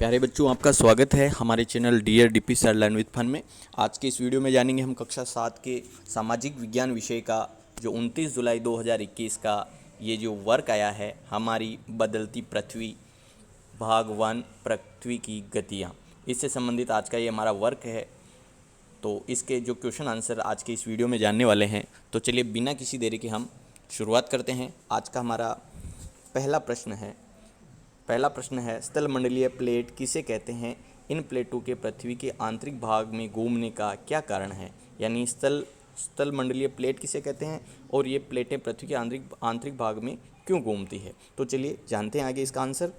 प्यारे बच्चों, आपका स्वागत है हमारे channel dear DP sir learn with fun में। आज के इस वीडियो में जानेंगे हम कक्षा 7 के सामाजिक विज्ञान विषय का जो 29 जुलाई 2021 का ये जो वर्क आया है, हमारी बदलती पृथ्वी भाग 1 पृथ्वी की गतियाँ, इससे संबंधित आज का ये हमारा वर्क है। तो इसके जो क्वेश्चन आंसर आज के इस वीडियो में जानने वाले हैं, तो चलिए बिना किसी देरी के हम शुरुआत करते हैं। आज का हमारा पहला प्रश्न है स्थलमंडलीय प्लेट किसे कहते हैं? इन प्लेटों के पृथ्वी के आंतरिक भाग में घूमने का क्या कारण है? यानी स्थलमंडलीय प्लेट किसे कहते हैं और ये प्लेटें पृथ्वी के आंतरिक भाग में क्यों घूमती है? तो चलिए जानते हैं आगे इसका आंसर।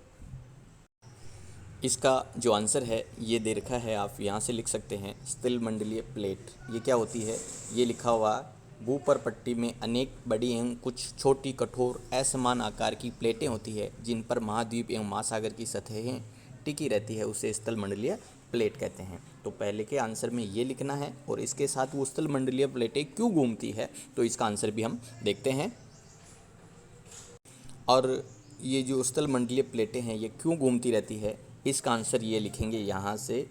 इसका जो आंसर है ये दे रखा है, आप यहाँ से लिख सकते हैं। स्थलमंडलीय प्लेट ये क्या होती है? ये लिखा हुआ भूपर पट्टी में अनेक बड़ी एवं कुछ छोटी कठोर असमान आकार की प्लेटें होती है जिन पर महाद्वीप एवं महासागर की सतहें टिकी रहती है, उसे स्थलमंडलीय प्लेट कहते हैं। तो पहले के आंसर में ये लिखना है और इसके साथ वो स्थलमंडलीय प्लेटें क्यों घूमती है, तो इसका आंसर भी हम देखते हैं। और ये जो स्थलमंडलीय प्लेटें हैं ये क्यों घूमती रहती है, इसका आंसर ये लिखेंगे यहाँ से।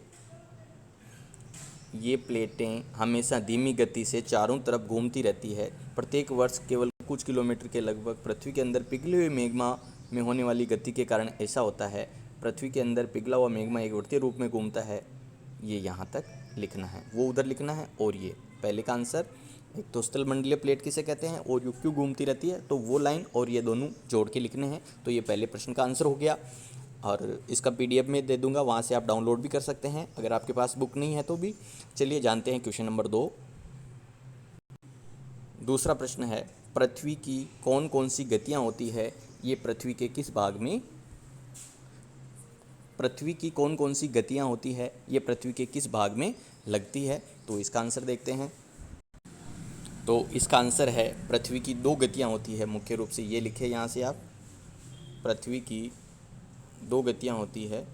ये प्लेटें हमेशा धीमी गति से चारों तरफ घूमती रहती है। प्रत्येक वर्ष केवल कुछ किलोमीटर के लगभग पृथ्वी के अंदर पिघले हुए मैग्मा में होने वाली गति के कारण ऐसा होता है। पृथ्वी के अंदर पिघला हुआ मैग्मा एक वृत्तीय रूप में घूमता है। ये यहाँ तक लिखना है, वो उधर लिखना है। और ये पहले का आंसर, एक तो स्थलमंडलीय प्लेट किसे कहते हैं और ये क्यों घूमती रहती है, तो वो लाइन और ये दोनों जोड़ के लिखने हैं। तो ये पहले प्रश्न का आंसर हो गया और इसका PDF में दे दूंगा, वहाँ से आप डाउनलोड भी कर सकते हैं अगर आपके पास बुक नहीं है तो भी। चलिए जानते हैं क्वेश्चन नंबर 2। दूसरा प्रश्न है पृथ्वी की कौन कौन सी गतियाँ होती है? ये पृथ्वी के किस भाग में पृथ्वी की कौन कौन सी गतियाँ होती है, ये पृथ्वी के किस भाग में लगती है? तो इसका आंसर देखते हैं। तो इसका आंसर है पृथ्वी की 2 गतियाँ होती है मुख्य रूप से। ये लिखे यहाँ से आप, पृथ्वी की 2 गतियाँ होती है,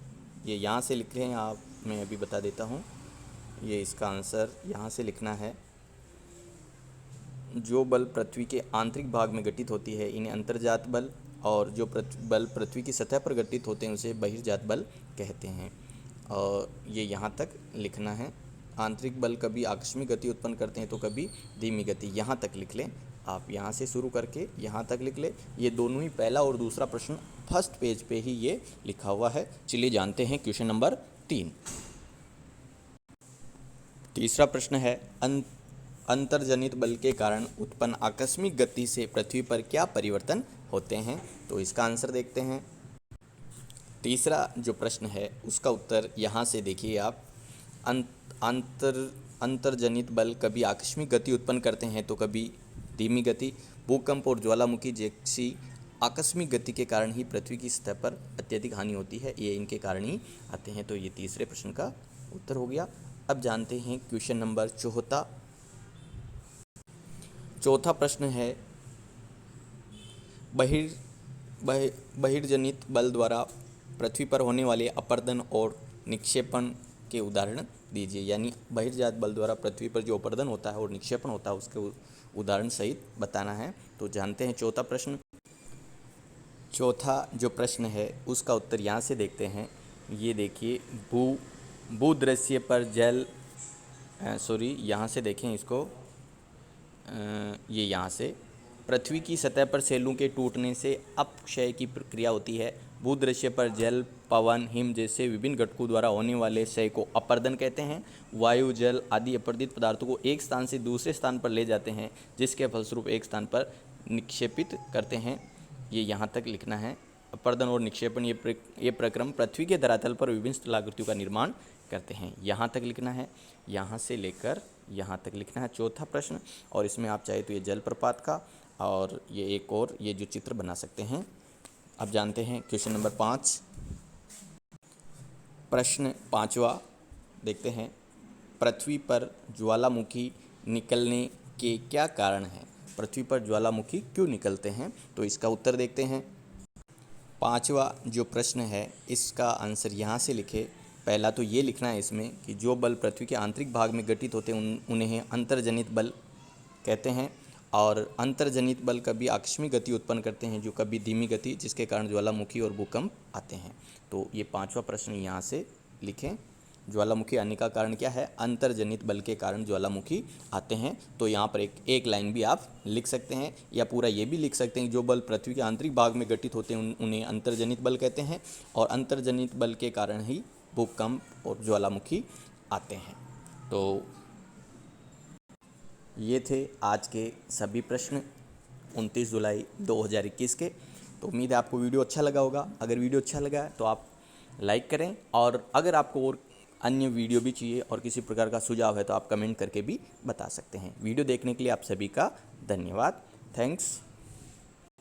ये यहाँ से लिख रहे हैं आप, मैं अभी बता देता हूँ। ये इसका आंसर यहाँ से लिखना है। जो बल पृथ्वी के आंतरिक भाग में घटित होती है इन्हें अंतर्जात बल, और जो बल पृथ्वी की सतह पर घटित होते हैं उसे बहिर्जात बल कहते हैं। और ये यहाँ तक लिखना है। आंतरिक बल कभी आकस्मिक गति उत्पन्न करते हैं तो कभी धीमी गति, यहाँ तक लिख लें आप। यहाँ से शुरू करके यहाँ तक लिख ले। ये दोनों ही, पहला और दूसरा प्रश्न, फर्स्ट पेज पे ही ये लिखा हुआ है। चलिए जानते हैं क्वेश्चन नंबर 3। तीसरा प्रश्न है अंतर्जनित बल के कारण उत्पन्न आकस्मिक गति से पृथ्वी पर क्या परिवर्तन होते हैं? तो इसका आंसर देखते हैं। तीसरा जो प्रश्न है उसका उत्तर यहाँ से देखिए आप। अंतर्जनित बल कभी आकस्मिक गति उत्पन्न करते हैं तो कभी धीमी गति। भूकंप और ज्वालामुखी जैसी आकस्मिक गति के कारण ही पृथ्वी की सतह पर अत्यधिक हानि होती है, ये इनके कारण ही आते हैं। तो ये तीसरे प्रश्न का उत्तर हो गया। अब जानते हैं क्वेश्चन नंबर 4। चौथा प्रश्न है बहिर्जनित बल द्वारा पृथ्वी पर होने वाले अपर्दन और निक्षेपण के उदाहरण दीजिए। यानी बहिर्जात बल द्वारा पृथ्वी पर जो अपर्दन होता है और निक्षेपण होता है उसके उदाहरण सहित बताना है। तो जानते हैं चौथा प्रश्न। चौथा जो प्रश्न है उसका उत्तर यहाँ से देखते हैं। ये देखिए, भूदृश्य पर जल यहाँ से देखें इसको। ये यहाँ से पृथ्वी की सतह पर सेलों के टूटने से अपक्षय की प्रक्रिया होती है। भूदृश्य पर जल, पवन, हिम जैसे विभिन्न घटकों द्वारा होने वाले क्षय को अपर्दन कहते हैं। वायु, जल आदि अपर्दित पदार्थों को एक स्थान से दूसरे स्थान पर ले जाते हैं, जिसके फलस्वरूप एक स्थान पर निक्षेपित करते हैं। ये यहाँ तक लिखना है। अपर्दन और निक्षेपण ये प्रक्रम पृथ्वी के धरातल पर विभिन्न स्थलाकृतियों का निर्माण करते हैं, यहाँ तक लिखना है। यहाँ से लेकर यहाँ तक लिखना है चौथा प्रश्न। और इसमें आप चाहे तो ये जलप्रपात का और ये एक और ये जो चित्र बना सकते हैं। अब जानते हैं क्वेश्चन नंबर 5। प्रश्न 5वां देखते हैं। पृथ्वी पर ज्वालामुखी निकलने के क्या कारण हैं? पृथ्वी पर ज्वालामुखी क्यों निकलते हैं? तो इसका उत्तर देखते हैं। 5वां जो प्रश्न है इसका आंसर यहाँ से लिखे। पहला तो ये लिखना है इसमें कि जो बल पृथ्वी के आंतरिक भाग में घटित होते हैं उन्हें अंतर्जनित बल कहते हैं। और अंतर्जनित बल कभी आकस्मिक गति उत्पन्न करते हैं, जो कभी धीमी गति, जिसके कारण ज्वालामुखी और भूकंप आते हैं। तो ये 5वां प्रश्न यहाँ से लिखें। ज्वालामुखी आने का कारण क्या है? अंतर्जनित बल के कारण ज्वालामुखी आते हैं। तो यहाँ पर एक लाइन भी आप लिख सकते हैं, या पूरा ये भी लिख सकते हैं, जो बल पृथ्वी के आंतरिक भाग में घटित होते हैं उन्हें अंतर्जनित बल कहते हैं, और अंतर्जनित बल के कारण ही भूकंप और ज्वालामुखी आते हैं। तो ये थे आज के सभी प्रश्न 29 जुलाई 2021 के। तो उम्मीद है आपको वीडियो अच्छा लगा होगा। अगर वीडियो अच्छा लगा है तो आप लाइक करें, और अगर आपको और अन्य वीडियो भी चाहिए और किसी प्रकार का सुझाव है तो आप कमेंट करके भी बता सकते हैं। वीडियो देखने के लिए आप सभी का धन्यवाद। थैंक्स।